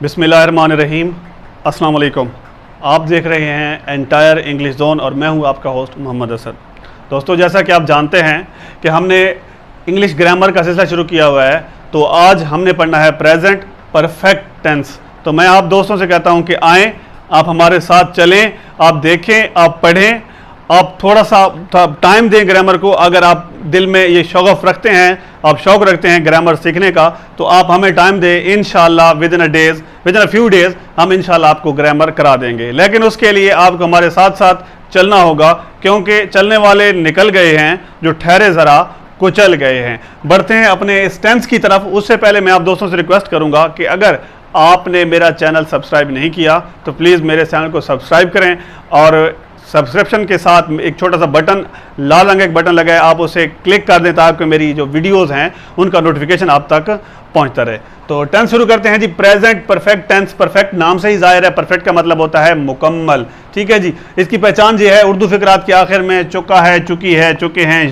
बिस्मिल्लाहिर्रहमानिर्रहीम, अस्सलाम वालेकुम। आप देख रहे हैं एंटायर इंग्लिश जोन और मैं हूं आपका होस्ट मोहम्मद असद। दोस्तों, जैसा कि आप जानते हैं कि हमने इंग्लिश ग्रामर का सिलसिला शुरू किया हुआ है, तो आज हमने पढ़ना है प्रेजेंट परफेक्ट टेंस। तो मैं आप दोस्तों से कहता हूं कि आएँ, आप हमारे साथ चलें, आप देखें, आप पढ़ें, आप थोड़ा सा टाइम दें ग्रामर को। अगर आप दिल में ये शौक़ रखते हैं, आप शौक़ रखते हैं ग्रामर सीखने का, तो आप हमें टाइम दें। इंशाल्लाह with in a few days हम इंशाल्लाह आपको ग्रामर करा देंगे। लेकिन उसके लिए आपको हमारे साथ साथ चलना होगा, क्योंकि चलने वाले निकल गए हैं, जो ठहरे ज़रा कुचल गए हैं। बढ़ते हैं अपने इस टेंस की तरफ। उससे पहले मैं आप दोस्तों से रिक्वेस्ट करूँगा कि अगर आपने मेरा चैनल सब्सक्राइब नहीं किया तो प्लीज़ मेरे चैनल को सब्सक्राइब करें, और सब्सक्रिप्शन के साथ एक छोटा सा बटन, लाल रंग एक बटन लगा है, आप उसे क्लिक कर दें ताकि मेरी जो वीडियोस हैं उनका नोटिफिकेशन आप तक पहुंचता रहे। तो टेंस शुरू करते हैं जी। प्रेजेंट परफेक्ट टेंस, परफेक्ट नाम से ही जाहिर है, परफेक्ट का मतलब होता है मुकम्मल। ठीक है जी। इसकी पहचान ये है, उर्दू फिकरात के आखिर में चुका है, चुकी है, चुके हैं,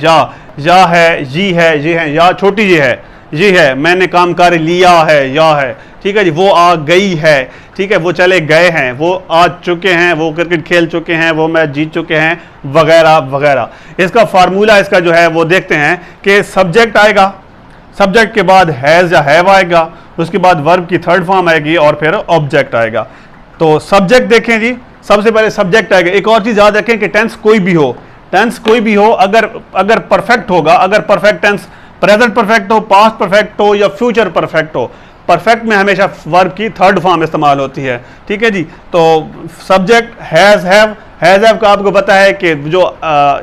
या है, जी है, ये है, या छोटी ये है, ये है, मैंने काम कर लिया है, या है। ठीक है जी। वो आ गई है, ठीक है, वो चले गए हैं, वो आ चुके हैं, वो क्रिकेट खेल चुके हैं, वो मैच जीत चुके हैं, वगैरह वगैरह। इसका फार्मूला इसका जो है वो देखते हैं कि सब्जेक्ट आएगा, सब्जेक्ट के बाद हैज़ या हैव आएगा, उसके बाद वर्ब की थर्ड फॉर्म आएगी और फिर ऑब्जेक्ट आएगा। तो सब्जेक्ट देखें जी, सबसे पहले सब्जेक्ट आएगा। एक और चीज़ याद रखें कि टेंस कोई भी हो, टेंस कोई भी हो, अगर परफेक्ट होगा, अगर परफेक्ट टेंस प्रेजेंट परफेक्ट हो, पास्ट परफेक्ट हो या फ्यूचर परफेक्ट हो, परफेक्ट में हमेशा वर्ब की थर्ड फॉर्म इस्तेमाल होती है। ठीक है जी। तो सब्जेक्ट हैज़ हैव का आपको पता है कि जो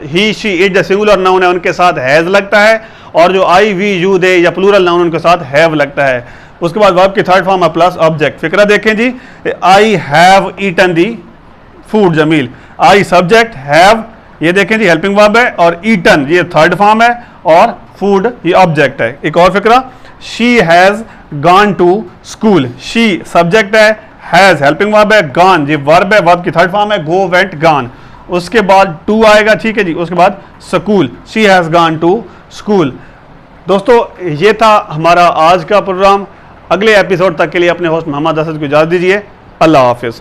ही शी इट जो सिंगुलर नाउन है उनके साथ हैज़ लगता है, और जो आई वी यू दे या प्लूरल नाउन उनके साथ हैव लगता है। उसके बाद वर्ब की थर्ड फॉर्म है प्लस ऑब्जेक्ट। फिक्रा देखें जी, I have eaten the food जमील। आई सब्जेक्ट, हैव ये देखें जी हेल्पिंग वर्ब है, और ईटन ये थर्ड फॉर्म है, और फूड ये ऑब्जेक्ट है। एक और फिक्रा, she has gone to school. She subject है, हैज़ हेल्पिंग वर्ब है, गॉन ये वर्ब है, वर्ब की थर्ड फॉर्म है, गो वेंट गॉन। उसके बाद टू आएगा, ठीक है जी। उसके बाद school, she has gone to school. दोस्तों, ये था हमारा आज का प्रोग्राम। अगले एपिसोड तक के लिए अपने होस्ट मोहम्मद असद को इजाज़त दीजिए। अल्लाह हाफिज़।